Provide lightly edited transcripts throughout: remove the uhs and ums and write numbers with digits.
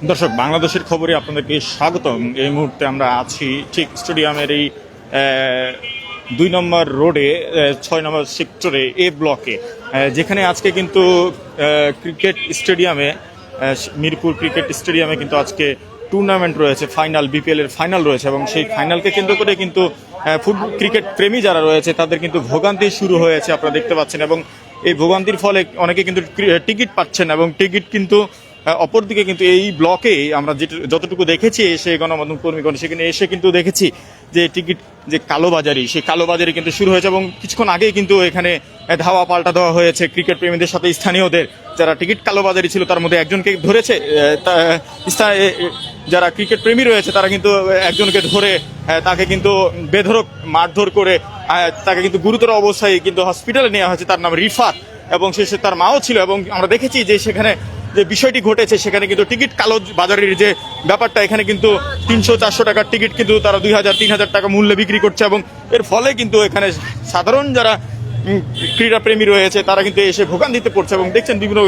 দর্শক, বাংলাদেশের খবরে আপনাদেরকে স্বাগতম। এই মুহূর্তে আমরা আছি ঠিক স্টেডিয়ামের এই 2 নম্বর রোডে 6 নম্বর সেক্টরে এ ব্লকে, যেখানে আজকে কিন্তু ক্রিকেট স্টেডিয়ামে মিরপুর ক্রিকেট স্টেডিয়ামে কিন্তু আজকে টুর্নামেন্ট রয়েছে, ফাইনাল, বিপিএল এর ফাইনাল রয়েছে এবং সেই ফাইনালকে কেন্দ্র করে কিন্তু ফুটবল ক্রিকেট প্রেমী যারা রয়েছে তাদের কিন্তু ভোগান্তি শুরু হয়েছে, আপনারা দেখতে পাচ্ছেন। এবং এই ভোগান্তির ফলে অনেকে কিন্তু টিকিট পাচ্ছেন এবং টিকিট কিন্তু অপরদিকে কিন্তু এই ব্লকে আমরা যতটুকু দেখেছি এসে গণমাধ্যম কর্মীগণ সেখানে এসে কিন্তু দেখেছি যে টিকিট যে কালোবাজারি, সেই কালোবাজারি কিন্তু শুরু হয়েছে এবং কিছুক্ষণ আগেই কিন্তু এখানে ধাওয়া পাল্টা দেওয়া হয়েছে ক্রিকেট প্রেমীদের সাথে স্থানীয়দের। যারা টিকিট কালোবাজারি ছিল তার মধ্যে একজনকে ধরেছে, যারা ক্রিকেট প্রেমী রয়েছে তারা কিন্তু একজনকে ধরে তাকে কিন্তু বেধড়ক মারধর করে তাকে কিন্তু গুরুতর অবস্থায় কিন্তু হসপিটালে নেওয়া হয়েছে। তার নাম রিফাত এবং সে তার মাও ছিল। এবং আমরা দেখেছি যে সেখানে যে বিষয়টি ঘটেছে সেখানে কিন্তু টিকিট কালো বাজারের যে ব্যাপারটা, এখানে কিন্তু 300-400 টাকার টিকিট কিন্তু তারা 2000-3000 টাকা মূল্যে বিক্রি করছে এবং এর ফলে কিন্তু এখানে সাধারণ যারা ক্রীড়া প্রেমী রয়েছে তারা কিন্তু এসে ভোগান্তিতে পড়ছে। এবং দেখছেন বিভিন্ন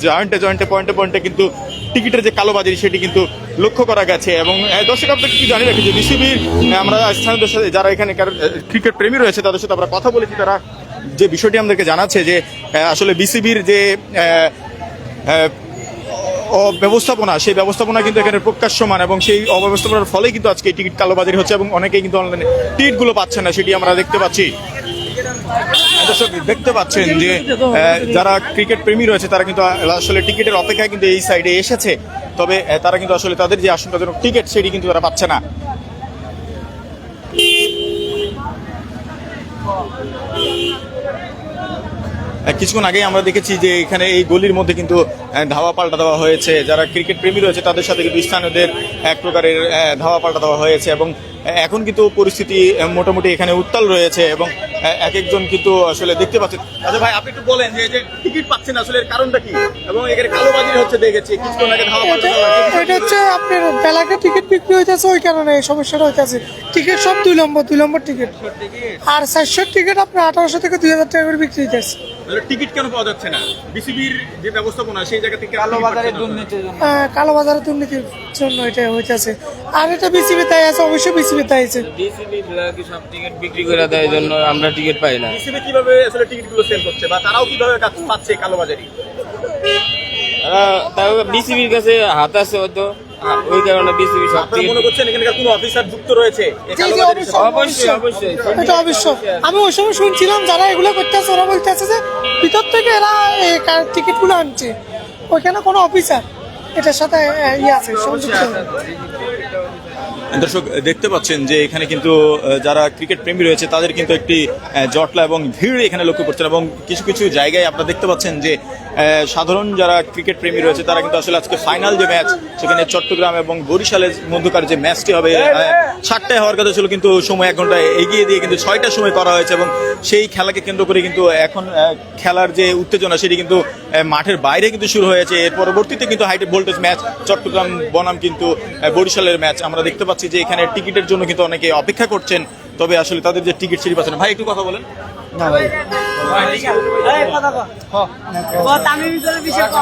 জয়েন্টে পয়েন্টে কিন্তু টিকিটের যে কালোবাজারি সেটি কিন্তু লক্ষ্য করা গেছে। এবং দর্শক আপনাকে কি জানিয়ে রাখি যে বিসিবির আমরা স্থানীয়দের সাথে যারা এখানে ক্রিকেট প্রেমী রয়েছে তাদের সাথে আমরা কথা বলেছি, তারা যে বিষয়টি আমাদেরকে জানাচ্ছে যে আসলে বিসিবির যে ব্যবস্থাপনা, সেই ব্যবস্থাপনা কিন্তু এখানে প্রকাশ্যমান এবং সেই অব্যবস্থাপনার ফলে কিন্তু আজকে টিকিট কালোবাজারি হচ্ছে এবং অনেকেই কিন্তু অনলাইনে টিকিটগুলো পাচ্ছে না, সেটি আমরা দেখতে পাচ্ছি। দর্শক দেখতে পাচ্ছেন যে যারা ক্রিকেট প্রেমী রয়েছে তারা কিন্তু আসলে টিকিটের অপেক্ষায় কিন্তু এই সাইডে এসেছে, তবে তারা কিন্তু আসলে তাদের যে আশঙ্কাজনক টিকিট সেটি কিন্তু তারা পাচ্ছে না। কিছুক্ষণ আগেই আমরা দেখেছি যে এখানে এই গলির মধ্যে কিন্তু ধাওয়া পাল্টা দেওয়া হয়েছে, যারা ক্রিকেট প্রেমী রয়েছে তাদের সাথে কিন্তু স্থানীয়দের এক প্রকারের ধাওয়া পাল্টা দেওয়া হয়েছে এবং এখন কিন্তু পরিস্থিতি মোটামুটি এখানে উত্তাল রয়েছে এবং এক একজন কিন্তু আসলে দেখতে পাচ্ছেন। আচ্ছা ভাই, আপনি একটু বলেন যে টিকিট পাচ্ছেন আসলে এর কারণটা কি এবং এখানে কালোবাজারি হচ্ছে দেখেছি কিছুক্ষণ আগে ধাওয়া পাল্টা দেওয়া হয়েছে। এটা হচ্ছে আপনার বেলাকে টিকিট বিক্রি হইতেছে, ওই কারণে এই সমস্যাটা হইতেছে। টিকিট সব 2 নম্বর টিকিট, আর 400 টিকিট আপনার 1800 থেকে 2000 টাকা করে বিক্রি হইতেছে। টিকিট কেন পাওয়া যাচ্ছে না? বিসিবির যে ব্যবস্থাপনা সেই জায়গা থেকে কালোবাজারের দুর্নীতির জন্য এটা হইতেছে। আর এটা বিসিবি তাই আছে, অবশ্যই বিসিবি তাই আছে। বিসিবি কি সব টিকিট বিক্রি করে দেয় জন্য আমরা টিকিট পাই না। বিসিবি কিভাবে আসলে টিকিটগুলো সেল করছে বা তারাও কিভাবে পাচ্ছে কালোবাজারি? তাও বিসিবির কাছে হাত আছে হয়তো, ওই কারণে বিসিবি সব আপনারা মনে করছেন এখানকার কোনো অফিসার যুক্ত রয়েছে? অবশ্যই এটা অবশ্যই। আমি ওই সময় শুনছিলাম যারা এগুলো করতেছে ওরা বলতেছে যে ভিতর থেকে এরা টিকিটগুলো আনছে, ওইখানে কোনো অফিসার এটার সাথে আছে সংযুক্ত। দর্শক দেখতে পাচ্ছেন যে এখানে কিন্তু যারা ক্রিকেট প্রেমী রয়েছে তাদের কিন্তু একটি জটলা এবং ভিড় এখানে লক্ষ্য করছেন এবং কিছু কিছু জায়গায় আপনারা দেখতে পাচ্ছেন যে সাধারণ যারা ক্রিকেট প্রেমী রয়েছে তারা কিন্তু আসলে আজকে ফাইনাল যে ম্যাচ, সেখানে চট্টগ্রাম এবং বরিশালের মধ্যকার যে ম্যাচটি হবে 7টায় হওয়ার কথা ছিল কিন্তু সময় 1 ঘন্টা এগিয়ে দিয়ে কিন্তু 6টার সময় করা হয়েছে এবং সেই খেলাকে কেন্দ্র করে কিন্তু এখন খেলার যে উত্তেজনা সেটি কিন্তু মাঠের বাইরে কিন্তু শুরু হয়েছে। এর পরবর্তীতে কিন্তু হাই ভোল্টেজ ম্যাচ চট্টগ্রাম বনাম কিন্তু বরিশালের ম্যাচ আমরা দেখতে পাচ্ছি যে এখানে টিকিটের জন্য কিন্তু অনেকে অপেক্ষা করছেন, তবে আসলে তাদের যে টিকিট সেটি পাচ্ছেন না। ভাই একটু কথা বলেন।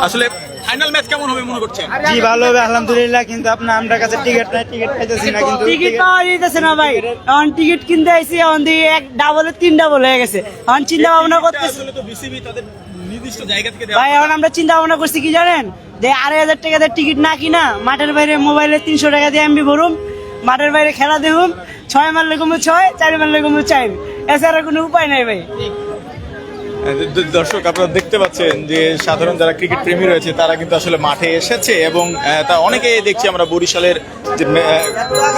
আসলে ফাইনাল ম্যাচ কেমন হবে মনে করছেন? জি ভালো হবে আলহামদুলিল্লাহ, কিন্তু আপনার আমরা কাছে টিকিট নাই, টিকিট পাইতেছি না, কিন্তু টিকিট পাওয়া যাইতেছে না ভাই। এখন টিকিট কিনতে আইছি, এখন দিয়ে 1 ডাবলে 3 ডাবল হয়ে গেছে। এখন চিন্তা ভাবনা করতেছি আসলে তো বিসিবি তাদের নির্দিষ্ট জায়গা থেকে ভাই, এখন আমরা চিন্তা ভাবনা করছি কি জানেন, যে 2500 টাকা দিয়ে টিকিট না কিনা মাঠের বাইরে মোবাইলে 300 টাকা দিয়ে এমবি ভরুম, মাঠের বাইরে খেলা দেখুম, 6 মারলে কমে 6, 4 মারলে কমে 4, এছাড়া কোনো উপায় নাই ভাই। দর্শক আপনারা দেখতে পাচ্ছেন যে সাধারণ যারা ক্রিকেট প্রেমী রয়েছে তারা কিন্তু আসলে মাঠে এসেছে এবং তা অনেকে দেখছি আমরা বরিশালের যে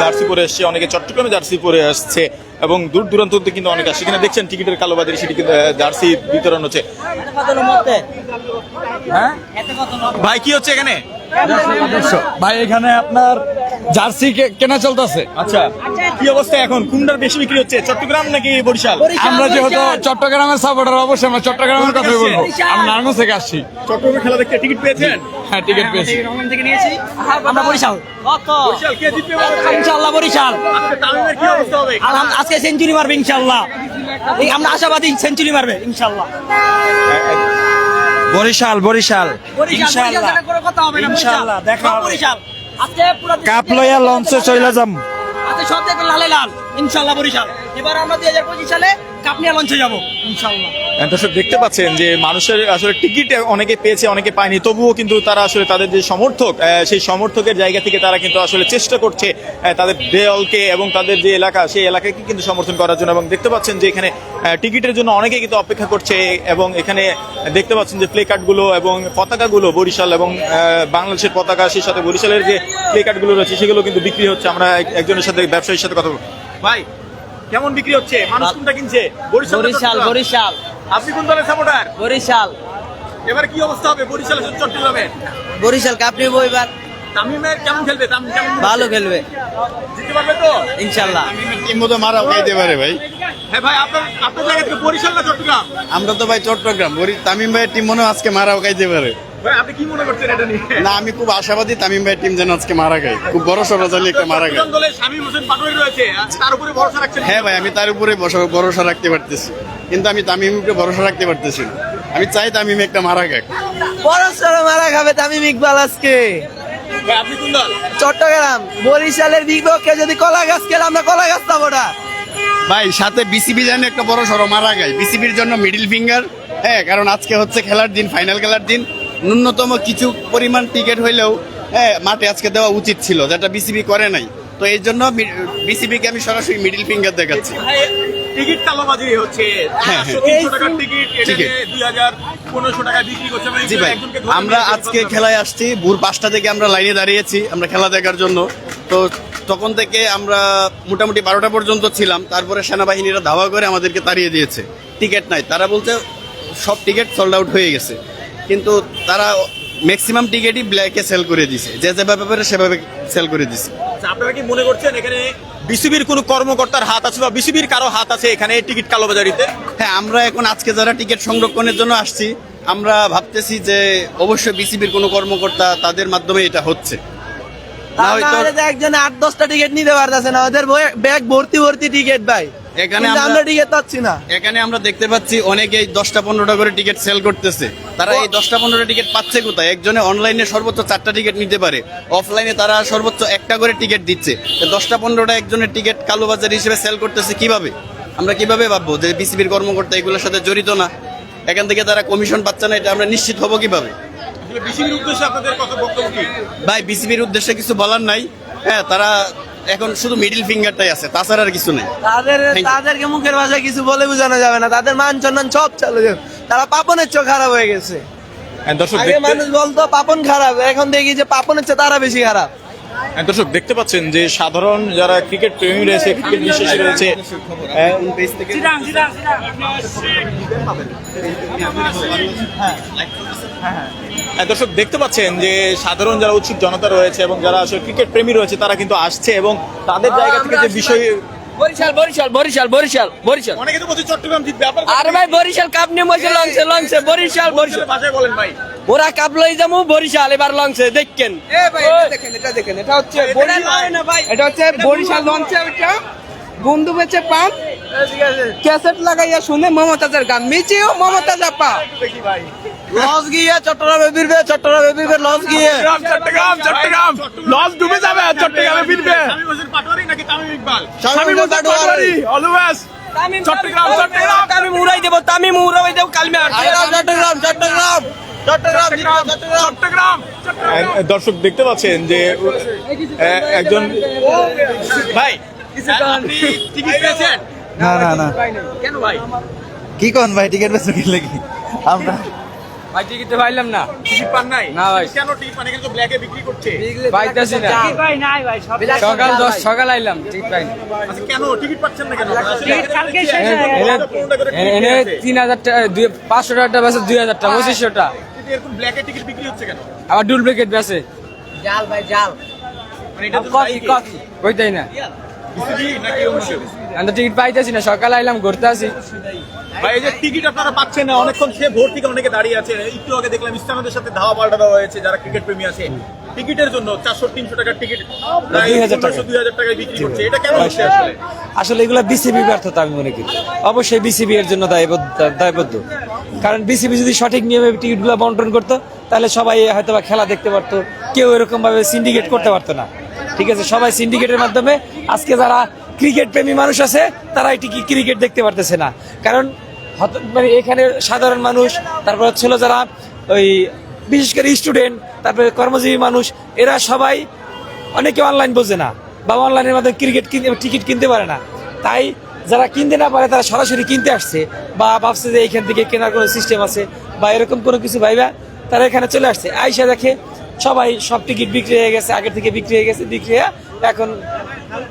জার্সি পরে এসছে, অনেকে চট্টগ্রামে জার্সি পরে আসছে এবং দূর দূরান্ত থেকে কিন্তু অনেকে আসছে। এখানে দেখছেন টিকিটের কালোবাজারি, সেটি কিন্তু জার্সি বিতরণ হচ্ছে। ভাই কি হচ্ছে এখানে? ভাই এখানে আপনার জার্সি কেনা চলতেছে। আচ্ছা, কি অবস্থা এখন? কোনটার বেশি বিক্রি হচ্ছে, চট্টগ্রাম নাকি বরিশাল? আমরা যেহেতু চট্টগ্রামের সাপোর্টার অবশ্যই আমরা চট্টগ্রামের কথাই বলবো। আমি নারায়ণগঞ্জ থেকে আসছি। চট্টগ্রামে খেলা দেখতে টিকিট পেয়েছেন? হ্যাঁ টিকিট পেয়েছি। আমরা বরিশাল, বরিশাল কে জিতবে? ইনশাআল্লাহ বরিশাল। আজকে তামিমের কি অবস্থা হবে? আজকে সেঞ্চুরি মারবে ইনশাআল্লাহ, আমরা আশাবাদী সেঞ্চুরি মারবে ইনশাআল্লাহ। বরিশাল ইনশাআল্লাহ দেখা হবে বরিশাল। আজকে পুরো কাপ লইয়া লঞ্চে চলে যাম। আজকে সব দেখবে লালে লাল ইনশাআল্লাহ বরিশাল। এবার আমরা 2025 সালে কাপ নিয়ে লঞ্চে যাব ইনশাআল্লাহ। দর্শক দেখতে পাচ্ছেন যে মানুষের আসলে টিকিট অনেকে পেয়েছে অনেকে পায়নি, তবুও কিন্তু তারা আসলে তাদের যে সমর্থক সেই সমর্থকের জায়গা থেকে তারা কিন্তু আসলে চেষ্টা করছে তাদের দলকে এবং তাদের যে এলাকা সেই এলাকাকে কিন্তু সমর্থন করার জন্য। এবং দেখতে পাচ্ছেন যে এখানে টিকিটের জন্য অনেকে কিন্তু অপেক্ষা করছে এবং এখানে দেখতে পাচ্ছেন যে প্লে কার্ডগুলো এবং পতাকাগুলো বরিশাল এবং বাংলাদেশের পতাকা, সেই সাথে বরিশালের যে প্লে কার্ডগুলো রয়েছে সেগুলো কিন্তু বিক্রি হচ্ছে। আমরা একজনের সাথে ব্যবসায়ীর সাথে কথা বলবো। ভাই কেমন বিক্রি হচ্ছে? মানুষ কোনটা কিনছে? বরিশাল। বরিশাল। আপনি কোন দলের সাপোর্টার? বরিশাল। এবার কি অবস্থা হবে বরিশালের সাথে চট্টগ্রামের? বরিশাল কাপ নিব এবার। তামিমের কেমন খেলবে? তামিম কেমন ভালো খেলবে জিততে পারবে তো ইনশাআল্লাহ। টিম মতো মারা খাইতে পারে ভাই। হ্যাঁ ভাই, আপনার জায়গা থেকে বরিশাল না চট্টগ্রাম? আমরা তো ভাই চট্টগ্রাম, তামিম ভাইয়ের টিম মনে হয় আজকে মারাও খাইতে পারে। ভাই আপনি কি মনে করছেন এটা নিয়ে? না, আমি খুব আশাবাদী তামিম ভাইয়ের টিম যেন আজকে মারা খায়, খুব বড় সরাসরি একটা মারা খায়। চট্টগ্রাম দলে শামীম হোসেন পাটোয়ারি রয়েছে, তার উপরে ভরসা রাখছেন? হ্যাঁ ভাই, আমি তার উপরে ভরসা রাখতে পারতেছি, কিন্তু আমি তামিম উপরে ভরসা রাখতে পারতেছি না। আমি চাই তামিম একটা মারা খাক। বড়সড় মারা খাবে তামিম ইকবাল আজকে। ভাই আপনি কোন দল? চট্টগ্রাম। বরিশালের বিপক্ষে যদি কলা গাছ খেলে আমরা কলা গাছ পাবো না। ভাই সাথে বিসিবি যেন একটা বড় সড়ো মারা খায়, বিসিবির জন্য মিডিল ফিঙ্গার। হ্যাঁ, কারণ আজকে হচ্ছে খেলার দিন, ফাইনাল খেলার দিন। ন্যূনতম কিছু পরিমাণ টিকিট হইলেও মাঠে আজকে দেওয়া উচিত ছিল, যেটা বিসিবি করে নাই। তো এই জন্য বিসিবিকে আমি সরাসরি মিডিল ফিঙ্গার দেখাচ্ছি। ভাই টিকিট কালোবাজি হচ্ছে, হ্যাঁ, 300 টাকার টিকিট এটা 2000-1500 টাকা বিক্রি করছে। মানে জি ভাই, একজনকে ধরে আমরা নিয়ে আজকে যেতে খেলায় আসছি, ভোর 5টা থেকে আমরা লাইনে দাঁড়িয়েছি আমরা খেলা দেখার জন্য। তো তখন থেকে আমরা মোটামুটি 12টা পর্যন্ত ছিলাম। তারপরে সেনাবাহিনীরা ধাওয়া করে আমাদেরকে তাড়িয়ে দিয়েছে, টিকিট নাই। তারা বলছে সব টিকিট সোল্ড আউট হয়ে গেছে, কিন্তু তারা ম্যাক্সিমাম টিকিটই ব্ল্যাকে সেল করে দিছে, যে যেভাবে সেভাবে সেল করে দিছে। আচ্ছা, আপনারা কি মনে করছেন এখানে বিসিবির কোনো কর্মকর্তার হাত আছে বা বিসিবির কারো হাত আছে এখানে টিকিট কালোবাজারিতে? হ্যাঁ, আমরা এখন আজকে যারা টিকিট সংরক্ষণের জন্য আসছি, আমরা ভাবতেছি যে অবশ্যই বিসিবির কোনো কর্মকর্তা তাদের মাধ্যমে এটা হচ্ছে। না হয়তো একজনে 8-10টা টিকিট নিতে পারতেছে না, ওদের ব্যাগ ভর্তি ভর্তি টিকিট ভাই। এখানে আমরা টিকিট পাচ্ছি না। এখানে আমরা দেখতে পাচ্ছি অনেকেই 10টা-15টা করে টিকিট সেল করতেছে। তারা এই 10টা-15টা টিকিট পাচ্ছে কোথায়? একজনে অনলাইনে সর্বোচ্চ 4টা টিকিট নিতে পারে, অফলাইনে তারা সর্বোচ্চ 1টা করে টিকিট দিচ্ছে। 10টা-15টা একজনের টিকিট কালোবাজার হিসেবে সেল করতেছে কিভাবে? আমরা কিভাবে ভাববো যে বিসিবির কর্মকর্তা এগুলোর সাথে জড়িত না? এখান থেকে তারা কমিশন পাচ্ছে না, এটা আমরা নিশ্চিত হবো কিভাবে? আসলে বিসিবির উদ্দেশ্যে আপনাদের কত বক্তব্য কি? ভাই বিসিবির উদ্দেশ্যে কিছু বলার নাই। হ্যাঁ, তারা এখন শুধু মিডিল ফিঙ্গারটাই আছে, তাছাড়া আর কিছু নেই। তাদেরকে মুখের ভাষায় কিছু বলে বোঝানো যাবে না, তাদের মান সম্মান সব চলে যাবে। তারা পাপনের চোখ খারাপ হয়ে গেছে। দর্শক আগে মানুষ বলতো পাপন খারাপ, এখন দেখি যে পাপনের চেয়ে তারা বেশি খারাপ। দর্শক দেখতে পাচ্ছেন যে সাধারণ যারা ক্রিকেট প্রেমী রয়েছে, ক্রিকেট বিশ্বাসী রয়েছে, দর্শক দেখতে পাচ্ছেন যে সাধারণ যারা উৎসুক জনতা রয়েছে এবং যারা আসলে ক্রিকেট প্রেমী রয়েছে তারা কিন্তু আসছে এবং তাদের জায়গা থেকে যে বিষয় বরিশাল বরিশাল বরিশাল বরিশাল বরিশাল। অনেকে তো বলছে চট্টগ্রাম জিতবে, আরে ভাই বরিশাল কাপ নিয়ে বসে লংসে লংসে বরিশাল বরিশাল ভাষায় বলেন ভাই। ওরা কাপ লই যাবো বরিশাল এবার লংসে দেখেন। এটা হচ্ছে এটা হচ্ছে বরিশাল লঞ্চে ওইটা বন্ধু বেচে পান ক্যাসেট লাগাইয়া শুনে মমতাজের গান মিচিও মমতাজ আপা লস গিয়ে চট্টগ্রামে ফিরবে, চট্টগ্রামে ফিরবে লস গিয়ে। চট্টগ্রাম লস ডুবে যাবে, চট্টগ্রামে ফিরবে। শামীম হোসেন পাটোয়ারি নাকি তামিম ইকবাল? শামীম হোসেন পাটোয়ারি অলওয়েজ চট্টগ্রাম চট্টগ্রাম তামিম উড়াই দেবো, তামিম উড়াই দেবো কালমে। চট্টগ্রাম চট্টগ্রাম চট্টগ্রাম চট্টগ্রাম দর্শক দেখতে পাচ্ছেন যে একজন ভাই আপনি টিকিট পেয়েছেন? না না না, কেন ভাই? কি কোন ভাই টিকিট বেচো কি লাগি? আমরা ভাই টিকিট তো পাইলাম না। টিকিট পান নাই? না ভাই। কেন টিকিট পান? এখানে তো ব্ল্যাকে বিক্রি করছে। পাইতাছি না। সকাল আইলাম টিকিট পাইনি। আচ্ছা কেন টিকিট পাচ্ছেন না কেন? টিকিট কালকে শেষ হয়ে গেছে। এনে 3000 টাকা 500 টাকা বেচে 2000 টাকা 2500 টাকা। কিন্তু এরকম ব্ল্যাকে টিকিট বিক্রি হচ্ছে কেন? আবার ডুপ্লিকেট বেচে জাল ভাই জাল। মানে এটা তো কফি কফি কইতাই না। বিসিবি নাকি অন্য কেউ? আমি তো টিকিট পাইতাছি না, সকাল আইলাম ঘুরতে আসি। ভাই এই যে টিকিট আপনারা পাচ্ছেন না, অনেকক্ষণ সে ভোর থেকে অনেকে দাঁড়িয়ে আছে। একটু আগে দেখলাম ইসলামদের সাথে ধাওয়া পাল্টা দেওয়া হয়েছে যারা ক্রিকেট প্রেমী আছে। টিকিটের জন্য 400-300 টাকার টিকিট 2000 টাকা। 2000 টাকায় বিক্রি করছে, এটা কেন হচ্ছে আসলে? আসলে এগুলো বিসিবি ব্যর্থতা আমি মনে করি। অবশ্যই বিসিবি এর জন্য দায়বদ্ধ, কারণ বিসিবি যদি সঠিক নিয়মে টিকিটগুলো বন্টন করতো তাহলে সবাই হয়তো বা খেলা দেখতে পারতো, কেউ এরকম ভাবে সিন্ডিকেট করতে পারতো না। ঠিক আছে, সবাই সিন্ডিকেটের মাধ্যমে আজকে যারা ক্রিকেট প্রেমী মানুষ আছে তারা ক্রিকেট দেখতে পারতেছে না, কারণ মানে এখানে সাধারণ মানুষ, তারপর হচ্ছিল যারা ওই বিশেষ করে স্টুডেন্ট, তারপরে কর্মজীবী মানুষ, এরা সবাই অনেকে অনলাইন বোঝে না বা অনলাইনের মাধ্যমে টিকিট কিনতে পারে না। তাই যারা কিনতে না পারে তারা সরাসরি কিনতে আসছে বা ভাবছে যে এইখান থেকে কেনার কোনো সিস্টেম আছে বা এরকম কোনো কিছু ভাইবা তারা এখানে চলে আসছে। আইসা দেখে সবাই সব টিকিট বিক্রি হয়ে গেছে, আগের থেকে বিক্রি হয়ে গেছে, বিক্রি হয়ে এখন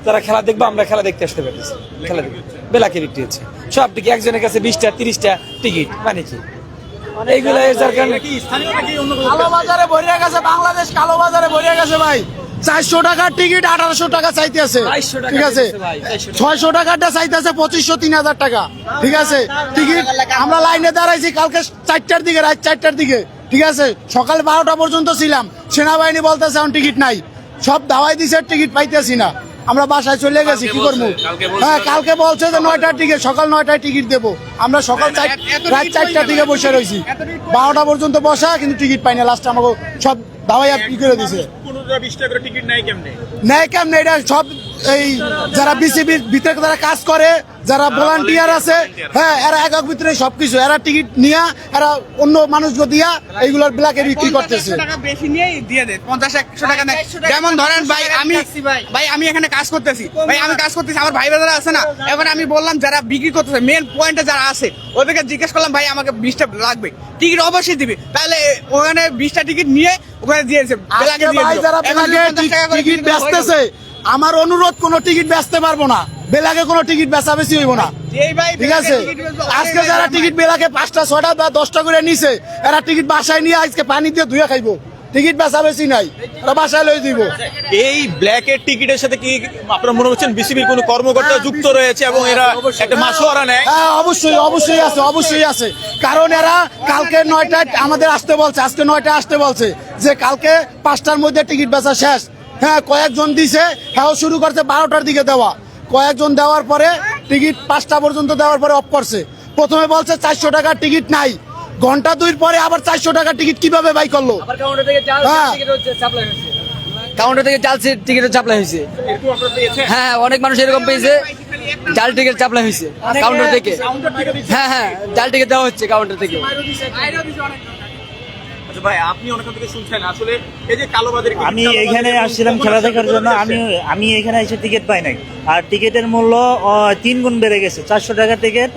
যারা খেলা দেখবো আমরা খেলা দেখতে আসতে পারতেছি। খেলা দেখতে বেলাকে বিক্রি হচ্ছে সব টিকিট, একজনের কাছে 20টা 30টা টিকিট, মানে কি এইগুলো যার কারণে কালো বাজারে ভরিয়া গেছে, বাংলাদেশ কালো বাজারে ভরিয়া গেছে ভাই। 400 টাকার টিকিট 1800 টাকা চাইতে আছে, ঠিক আছে। 600 টাকারটা চাইতে আছে 2500 3000 টাকা, ঠিক আছে। টিকিট আমরা লাইনে দাঁড়াইছি কালকে 4টার দিকে, রাত 4টার দিকে, ঠিক আছে। সকাল 12টা পর্যন্ত ছিলাম, সেনাবাহিনী বলতেছে এখন টিকিট নাই, সব দাওয়াই দিছে, টিকিট পাইতেছি না। আমরা বাসায় চলে গেছি, কি করবো? হ্যাঁ, কালকে বলছে যে 9টার দিকে, সকাল 9টায় টিকিট দেবো। আমরা সকাল রাত 4টার দিকে বসে রয়েছি, 12টা পর্যন্ত বসা, কিন্তু টিকিট পাই না। লাস্টে আমাকে সব দাওয়াই ই করে দিছে। 15-20 টাকা করে টিকিট নেয় কেমনে? নেয় কেমনে? এটা সব এই যারা বিসিবির ভিতরে যারা কাজ করে, যারা ভলান্টিয়ার আছে, হ্যাঁ, এরা একক ভিতরে সবকিছু, এরা টিকিট নিয়ে এরা অন্য মানুষকে দিয়া এইগুলোর ব্ল্যাকে বিক্রি করতেছে। বেশি নিয়ে দিয়ে দেয়, 50-100 টাকা নেয়। যেমন ধরেন ভাই, আমি এখানে কাজ করতেছি, আমার ভাই বাজারা আছে না, এখন আমি বললাম যারা বিক্রি করতেছে মেন পয়েন্টে যারা আছে ওদেরকে জিজ্ঞেস করলাম ভাই আমাকে 20টা লাগবে, টিকিট অবশ্যই দিবে, তাহলে ওখানে 20টা টিকিট নিয়ে ওখানে দিয়েছে, বেলাকে দিয়ে ভাই যারা টিকিট বেচতেছে, আমার অনুরোধ, কোনো টিকিট বেচতে পারবো না, বেলাকে কোনো টিকিট বেচাবেচি হইব না, ঠিক আছে। আজকে যারা টিকিট বেলাকে 5টা 6টা বা 10টা করে নিছে, এরা টিকিট বাসায় নিয়ে আজকে পানি দিয়ে ধুয়ে খাইবো, টিকিট বেচাবেচি নাই, এরা বাসায় লয়ে দিব। এই ব্ল্যাকের টিকিটের সাথে কি আপনারা মনে করছেন বিসিবির কোনো কর্মকর্তা যুক্ত রয়েছে এবং এরা একটা মাসোয়ারা নেয়? হ্যাঁ, অবশ্যই আছে, কারণ এরা কালকে 9টায় আমাদের আসতে বলছে, আজকে 9টায় আসতে বলছে, যে কালকে 5টার মধ্যে টিকিট বেচা শেষ। হ্যাঁ, কয়েকজন দিছে, হ্যাঁ শুরু করছে 12টার দিকে দেওয়া, কয়েকজন দেওয়ার পরে টিকিট 5টা পর্যন্ত দেওয়ার পরে অফ করছে। প্রথমে বলছে 400 টাকার টিকিট নাই, ঘন্টা 2 পরে আবার 400 টাকার টিকিট কিভাবে বাই করলো? কাউন্টার থেকে জাল টিকিটের চাপলাই হয়েছে। হ্যাঁ, অনেক মানুষ এরকম পেয়েছে, জাল টিকিট চাপলাই হয়েছে কাউন্টার থেকে। হ্যাঁ, জাল টিকিট দেওয়া হচ্ছে কাউন্টার থেকে। ভাই, আপনি অনেক থেকে শুনছেন আসলে এই যে কালোবাজারি, আমি এখানে আসছিলাম খেলা দেখার জন্য, আমি এখানে এসে টিকিট পাই নাই, আর টিকিটের মূল্য 3 গুণ বেড়ে গেছে। 400 টাকা টিকিট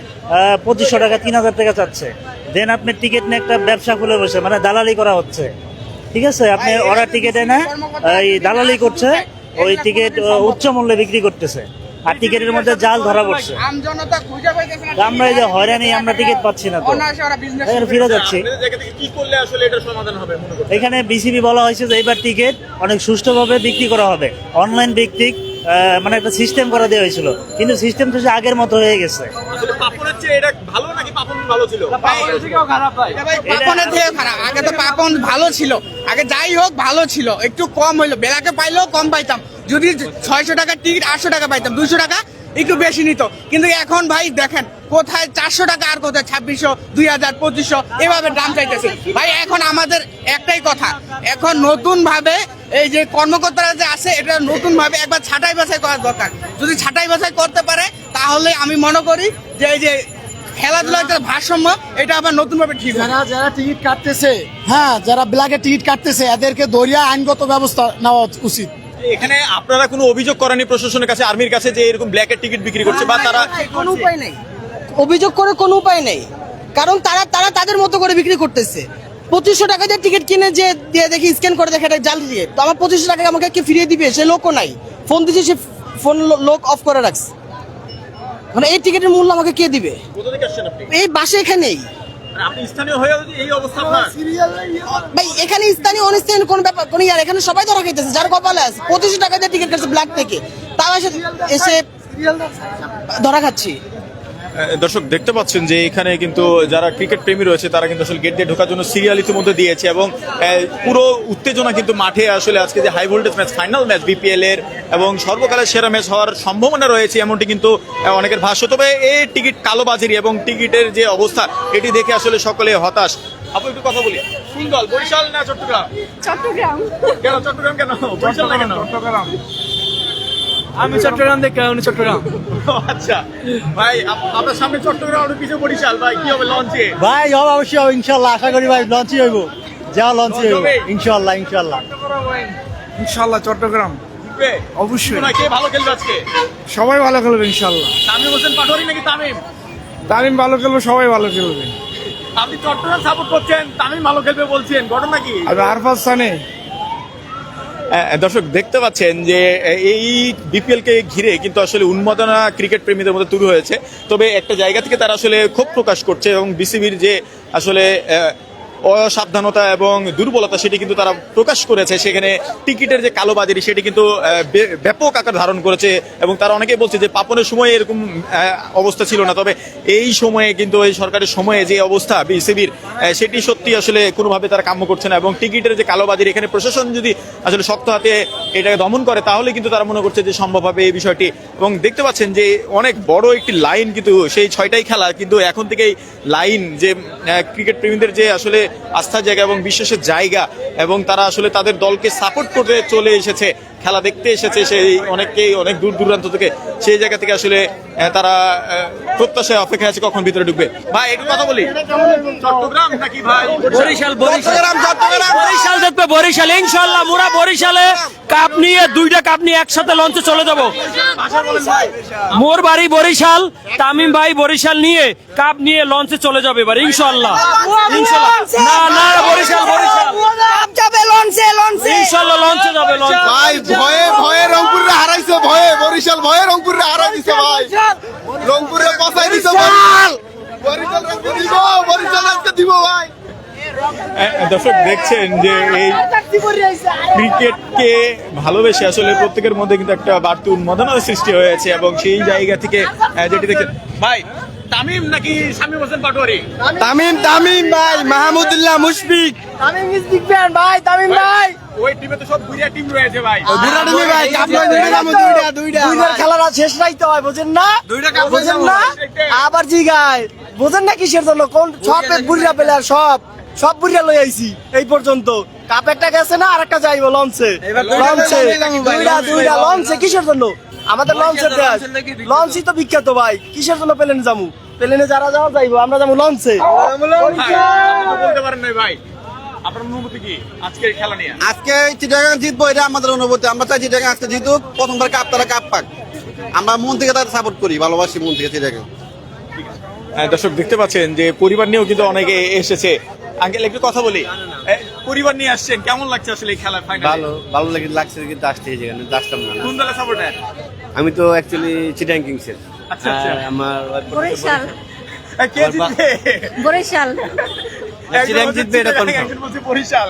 2500 টাকা, 3000 টাকা চাচ্ছে। দেন আপনি টিকিট নিয়ে একটা ব্যবসা খুলে বসে, মানে দালালি করা হচ্ছে, ঠিক আছে। আপনি ওরা টিকিট এনে এই দালালি করছে, ওই টিকিট উচ্চ মূল্যে বিক্রি করতেছে, আর টিকিটের মধ্যে জাল ধরা পড়ছে। আমরা এই যে হয়রানি, আমরা টিকিট পাচ্ছি না, তো ফিরে যাচ্ছি। এখানে বিসিবি বলা হয়েছে যে এবার টিকিট অনেক সুষ্ঠুভাবে বিক্রি করা হবে, অনলাইন ভিত্তিক, মানে একটা সিস্টেম করা দেওয়া হয়েছিল, কিন্তু সিস্টেম তো আগের মতো হয়ে গেছে। পাপনের থেকে খারাপ, আগে তো পাপন ভালো ছিল, আগে যাই হোক ভালো ছিল, একটু কম হইলো, বেলাকে পাইলেও কম পাইতাম, যদি 600 টাকার টিকিট 800 টাকা পাইতাম, 200 টাকা একটু বেশি নিত। কিন্তু এখন ভাই দেখেন কোথায় 400 টাকা আর কোথায় 2600, 2000, 2500 এভাবে দাম চাইতেছে ভাই। এখন আমাদের একটাই কথা, এখন নতুন ভাবে এই যে কর্মকর্তারা যে আছে, এটা নতুন ভাবে একবার ছাঁটাই বাছাই করা দরকার। যদি ছাঁটাই বাছাই করতে পারে তাহলে আমি মনে করি যে এই যে খেলাধুলার একটা ভারসাম্য, এটা আবার নতুন ভাবে ঠিক হবে। যারা টিকিট কাটতেছে, হ্যাঁ, যারা ব্ল্যাকে টিকিট কাটতেছে, এদেরকে ধরিয়া আইনগত ব্যবস্থা নেওয়া উচিত। এখানে আপনারা কোনো অভিযোগ করেনি প্রশাসনের কাছে, আর্মির কাছে, যে এরকম ব্ল্যাকের টিকিট বিক্রি করছে বা তারা? কোনো উপায় নেই, অভিযোগ করে কোনো উপায় নেই, কারণ তারা তাদের মতো করে বিক্রি করতেছে। 2500 টাকা দিয়ে টিকিট কিনে যে দিয়ে দেখি স্ক্যান করে দেখে এটা জাল দিয়ে, তো আমার 2500 টাকা আমাকে কি ফিরিয়ে দিবে? সে লোকও নাই, ফোন দিচ্ছে, সে ফোন লোক অফ করে রাখছে, মানে এই টিকিটের মূল্য আমাকে কে দিবে? কোথা থেকে আসছেন আপনি? এই বাসে এখানেই আপনি স্থানীয় হয়ে এই অবস্থা আপনার? ভাই, এখানে স্থানীয় অনিস্থানীয় কোন ব্যাপার কোন ইয়ার, এখানে সবাই ধরা খাইতেছে, যার কপালে আছে 2500 টাকা দিয়ে টিকিট কাটছে ব্ল্যাক থেকে, তাও এসে ধরা খাচ্ছি। দর্শক দেখতে পাচ্ছেন যে এখানে কিন্তু যারা ক্রিকেট প্রেমী রয়েছে তারা কিন্তু আসলে গেট দিয়ে ঢোকার জন্য সিরিয়াল ইতিমধ্যে দিয়েছে এবং পুরো উত্তেজনা কিন্তু মাঠে আসলে আজকে যে high voltage match, final match BPL এর এবং সর্বকালের সেরা ম্যাচ হওয়ার সম্ভাবনা রয়েছে এমনটি কিন্তু অনেকের ভাষ্য। তবে এই টিকিট কালোবাজারি এবং টিকিটের যে অবস্থা এটি দেখে আসলে সকলে হতাশ। আপু একটু কথা বলি, কোন দল, বরিশাল না চট্টগ্রাম? চট্টগ্রাম। কেন চট্টগ্রাম, কেন বরিশাল না কেন? আমি চট্টগ্রাম দেখে চট্টগ্রাম। আচ্ছা ভাই, আপনার সামনে চট্টগ্রাম আর পিছনে বরিশাল, ভাই কি হবে লঞ্চে? ভাই হবে অবশ্যই হবে ইনশাল্লাহ, আশা করি ভাই লঞ্চই হইব, যা লঞ্চই হইব ইনশাল্লাহ ইনশাল্লাহ ইনশাল্লাহ চট্টগ্রাম অবশ্যই। কে ভালো খেলবে আজকে? সবাই ভালো খেলবে ইনশাল্লাহ। তামিম হোসেন পাটোয়ারি নাকি তামিম? তামিম ভালো খেলবে, সবাই ভালো খেলবে। আপনি চট্টগ্রাম সাপোর্ট করছেন, তামিম ভালো খেলবে বলছেন, ঘটনা কি? আর আরফাজ সানে। দর্শক দেখতে পাচ্ছেন যে এই বিপিএল কে ঘিরে কিন্তু আসলে উন্মাদনা ক্রিকেট প্রেমীদের মধ্যে তৈরি হয়েছে। তবে একটা জায়গা থেকে তারা আসলে ক্ষোভ প্রকাশ করছে এবং বিসিবির যে আসলে অসাবধানতা এবং দুর্বলতা সেটি কিন্তু তারা প্রকাশ করেছে। সেখানে টিকিটের যে কালোবাজারি সেটি কিন্তু ব্যাপক আকার ধারণ করেছে এবং তারা অনেকেই বলছে যে পাপনের সময় এরকম অবস্থা ছিল না, তবে এই সময়ে কিন্তু এই সরকারের সময়ে যে অবস্থা বিসিবির সেটি সত্যি আসলে কোনোভাবে তারা কাম্য করছে না। এবং টিকিটের যে কালোবাজারি, এখানে প্রশাসন যদি আসলে শক্ত হাতে এটাকে দমন করে তাহলে কিন্তু তারা মনে করছে যে সম্ভব হবে এই বিষয়টি। এবং দেখতে পাচ্ছেন যে অনেক বড় একটি লাইন, কিন্তু সেই 6টাই খেলা কিন্তু এখন থেকেই লাইন, যে ক্রিকেট প্রেমীদের যে আসলে আস্থার জায়গা এবং বিশ্বাসের জায়গা এবং তারা আসলে তাদের দলকে সাপোর্ট করতে চলে এসেছে, খেলা দেখতে এসেছে সেই অনেককেই অনেক দূর দূরান্ত থেকে, সেই জায়গা থেকে আসলে তারা প্রত্যাশায় অপেক্ষা আছে কখন ভিতরে ঢুকবে। ভাই একটু কথা বলি, চট্টগ্রাম নাকি ভাই বরিশাল? বরিশাল দেখবে, বরিশাল ইনশাল্লাহ। মোরা বরিশালে কাপ নিয়ে 2টা কাপ নিয়ে একসাথে লঞ্চে চলে যাব। মোর বাড়ি বরিশাল, তামিম ভাই বরিশাল নিয়ে কাপ নিয়ে লঞ্চে চলে যাবে এবার ইনশাল্লাহ। ইনশাল্লাহ না না, বরিশাল বরিশাল যাবে লঞ্চে, লঞ্চে ইনশাল্লাহ লঞ্চে যাবে লঞ্চে। ভাই ভয়ে ভয়ে রংপুরে হারাইছে, ভয়ে বরিশাল ভয়ে রংপুরে হারাই দিছে ভাই, রংপুরে পচাই দিছে বরিশাল। বরিশাল দিব, বরিশাল আজকে দিব ভাই। দর্শক দেখছেন যে এই ক্রিকেটকে ভালোবেসে আসলে প্রত্যেকের মধ্যে কিন্তু একটা বাড়তি উন্মাদনার সৃষ্টি হয়েছে এবং সেই জায়গা থেকে যেটি দেখছেন ভাই, তামিম নাকি শামীম হোসেন পাটোয়ারি? তামিম তামিম ভাই, Mahmudullah Mushfiq. Tamim is big fan ভাই, তামিম ভাই। ওই টিমে তো সব বুড়িয়া টিম রয়েছে ভাই। বুড়া টিমে ভাই কাপ লয় দুইটা খেলাটা শেষ রাইতে হয়, বুঝেন না? বুঝেন না? আবার জি গায়, বুঝেন না কিসের জন্য? কোন সব বুড়িয়া প্লেয়ার, সব বুড়িয়া লই আইছি এই পর্যন্ত। কাপ একটা গেছে না, আরেকটা যাইবো লঞ্চে, লঞ্চে দুইটা লঞ্চে। কিসের জন্য? আমাদের লঞ্চের দেশ, লঞ্চই তো বিখ্যাত ভাই। কিসের জন্য প্লেনে যাবো? প্লেনে যারা যাওয়া যাইবো, আমরা যাবো লঞ্চে। বলতে পারেন না ভাই, আপনার অনুভূতি কি আজকের খেলা নিয়ে? আজকে চিটাগাং জিতবো, এটা আমাদের অনুভূতি। আমরা চাই চিটাগাং আজকে জিতুক, প্রথমবার কাপ তারা কাপ পাক। আমরা মন থেকে তারা সাপোর্ট করি, ভালোবাসি মন থেকে চিটাগাং। দর্শক দেখতে পাচ্ছেন যে পরিবার নিয়েও কিন্তু অনেকে এসেছে। আঙ্কেল একটু কথা বলি, পরিবার নিয়ে আসছেন, কেমন লাগছে আসলে এই খেলা ফাইনালে? ভালো লাগছে, কিন্তু আসতে যেখানে আসতাম না। কোন দলের সাপোর্টার? আমি তো অ্যাকচুয়ালি চিটাগাং কিংসের। আচ্ছা আচ্ছা, আমার বরিশাল, কে জিতবে? বরিশাল। চিটাগাং জিতবে এটা কনফার্ম। একজন বলছে বরিশাল।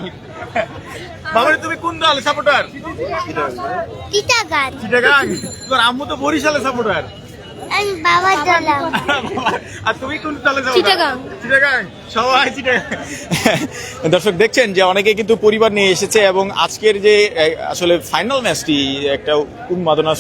বাবারে তুমি কোন দলের সাপোর্টার? চিটাগাং। চিটাগাং? তোর আম্মু তো বরিশালের সাপোর্টার। আমি বাবা দলাম। আর তুমি কোন দলের সাপোর্টার? চিটাগাং। চিটাগাং, সবাই চিটাগাং। দর্শক দেখছেন যে অনেকে কিন্তু পরিবার নিয়ে এসেছে এবং আজকের যে আসলে ফাইনাল ম্যাচটি একটা উন্মাদনা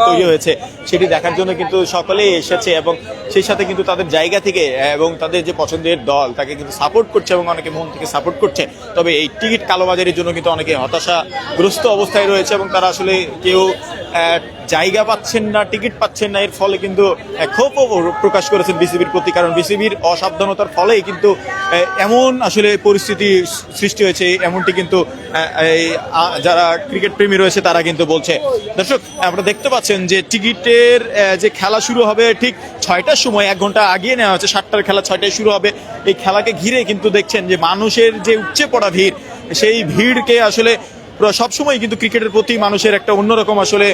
তৈরি হয়েছে সেটি দেখার জন্য কিন্তু সকলেই এসেছে এবং সেই সাথে কিন্তু তাদের জায়গা থেকে এবং তাদের যে পছন্দের দল তাকে কিন্তু সাপোর্ট করছে এবং অনেকে মন থেকে সাপোর্ট করছে। তবে এই টিকিট কালোবাজারির জন্য কিন্তু অনেকে হতাশাগ্রস্ত অবস্থায় রয়েছে এবং তারা আসলে কেউ জায়গা পাচ্ছেন না, টিকিট পাচ্ছেন না। এর ফলে কিন্তু ক্ষোভও প্রকাশ করেছেন বিসিবির প্রতি, কারণ বিসিবির অসাবধানতার ফলেই কিন্তু এমন আসলে পরিস্থিতি সৃষ্টি হয়েছে, এমনটি কিন্তু যারা ক্রিকেট প্রেমী রয়েছে তারা কিন্তু বলছে। দর্শক আপনারা দেখতে পাচ্ছেন যে টিকিটের যে খেলা শুরু হবে ঠিক 6টার সময়, 1 ঘন্টা আগিয়ে নেওয়া হচ্ছে। 7টার খেলা 6টায় শুরু হবে। এই খেলাকে ঘিরে কিন্তু দেখছেন যে মানুষের যে উপচে পড়া ভিড়, সেই ভিড়কে আসলে সবসময় কিন্তু ক্রিকেটের প্রতি মানুষের একটা অন্যরকম আসলে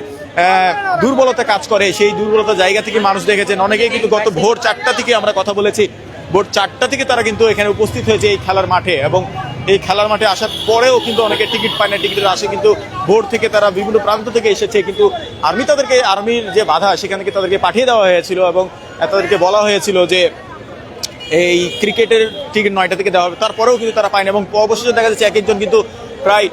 দুর্বলতা কাজ করে। সেই দুর্বলতা জায়গা থেকে মানুষ দেখেছেন অনেকেই কিন্তু গত ভোর 4টা থেকে আমরা কথা বলেছি, ভোর 4টা থেকে তারা কিন্তু এখানে উপস্থিত হয়েছে এই খেলার মাঠে এবং এই খেলার মাঠে আসার পরেও কিন্তু অনেকে টিকিট পায় না। টিকিটের আসে কিন্তু ভোর থেকে তারা বিভিন্ন প্রান্ত থেকে এসেছে, কিন্তু আর্মির যে বাধা সেখান থেকে তাদেরকে পাঠিয়ে দেওয়া হয়েছিল এবং তাদেরকে বলা হয়েছিল যে এই ক্রিকেটের টিকিট 9টা থেকে দেওয়া হবে, তারপরেও কিন্তু তারা পায়নি এবং অবশেষে দেখা যাচ্ছে এক একজন কিন্তু প্রায়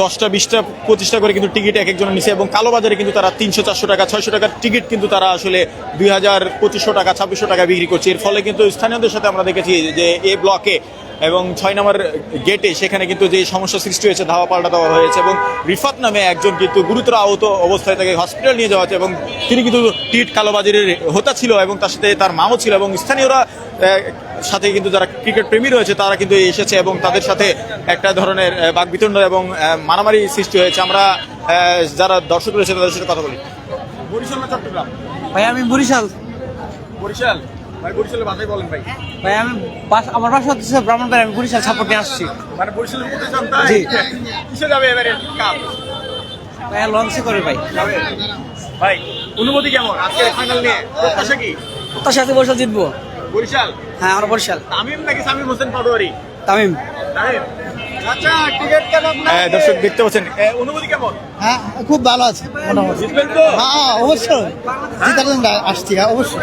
10টা 20টা 25টা করে কিন্তু টিকিট এক একজনের নিচে, এবং কালোবাজারে কিন্তু তারা 300-400 টাকা 600 টাকার টিকিট কিন্তু তারা আসলে 2000-2500 টাকা 2600 টাকা বিক্রি করছে। এর ফলে কিন্তু স্থানীয়দের সাথে আমরা দেখেছি যে এই ব্লকে এবং 6 নম্বর গেটে সেখানে কিন্তু যে সমস্যা সৃষ্টি হয়েছে, ধাওয়া পাল্টা দেওয়া হয়েছে এবং রিফাত নামে একজন কিন্তু গুরুতর আহত অবস্থায় তাকে হসপিটাল নিয়ে যাওয়া হয়েছে এবং তিনি কিন্তু টিকিট কালোবাজারের হোতা ছিল এবং তার সাথে তার মাও ছিল এবং স্থানীয়রা সাথে কিন্তু যারা ক্রিকেট প্রেমী রয়েছে তারা কিন্তু এসেছে এবং তাদের সাথে একটা ধরনের বাকবিতণ্ড এবং মারামারি সৃষ্টি হয়েছে। আমরা যারা দর্শক রয়েছে তাদের সাথে কথা বলি। বরিশাল না চট্টগ্রাম? ভাই আমি বরিশাল। বরিশাল ভাই, বরিশালের ভাষায় বলেন ভাই। ভাই আমি আমার বাসা হচ্ছে ব্রাহ্মণবাড়ি, আমি বরিশাল সাপোর্ট নিয়ে আসছি। মানে বরিশালের মধ্যে যান তাই? জি। কিসে যাবে এবারে কাপ? ভাই লঞ্চে করে ভাই। ভাই অনুমতি কেমন আজকের ফাইনাল নিয়ে? প্রত্যাশা কি? তার সাথে বরিশাল জিতবো। বরিশাল? হ্যাঁ আমরা বরিশাল। তামিম নাকি সামিম হোসেন পাটোয়ারি? তামিম। তামিম। আচ্ছা, টিকিট কেমন? দর্শক দেখতে পাচ্ছেন, অনুমতি কেমন? হ্যাঁ খুব ভালো আছে। জিতবেন তো? হ্যাঁ অবশ্যই জিতার জন্য আসছি, অবশ্যই।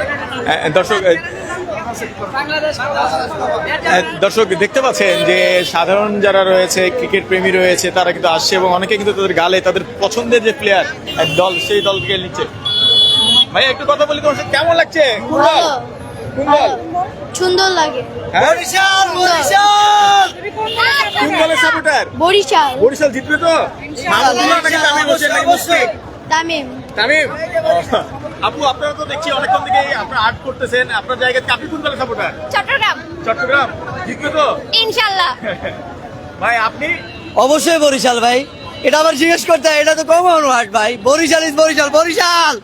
দর্শক দেখতে পাচ্ছেন যে সাধারণ যারা রয়েছে ক্রিকেট প্রেমী রয়েছে তারা কিন্তু আসছে এবং অনেকে কিন্তু তাদের গালে তাদের পছন্দের যে প্লেয়ার দল সেই দলকে নিচ্ছে। ভাই একটু কথা বলি, তোমার সাথে কেমন লাগছে? কোন দল? কোন দল? সুন্দর লাগে। বরিশাল। বরিশাল কোন দলের সাপোর্টার? বরিশাল। বরিশাল জিতবে তো? মাহমুদুল্লাহ নাকি তামিম হোসেন নাকি মুশফিক? তামিম। তামিম। আপু আপনারা তো দেখছি অনেকক্ষণ থেকে আপনারা আর্ট করতেছেন, আপনার জায়গাতে আপনি কোন দলের সাপোর্টার? চট্টগ্রাম। চট্টগ্রাম জিতবে তো ইনশাআল্লাহ। ভাই আপনি? অবশ্যই বরিশাল ভাই, এটা আবার জিজ্ঞেস করতে হয়, এটা তো কমন ওয়ার্ড ভাই। বরিশাল ইজ বরিশাল, বরিশাল।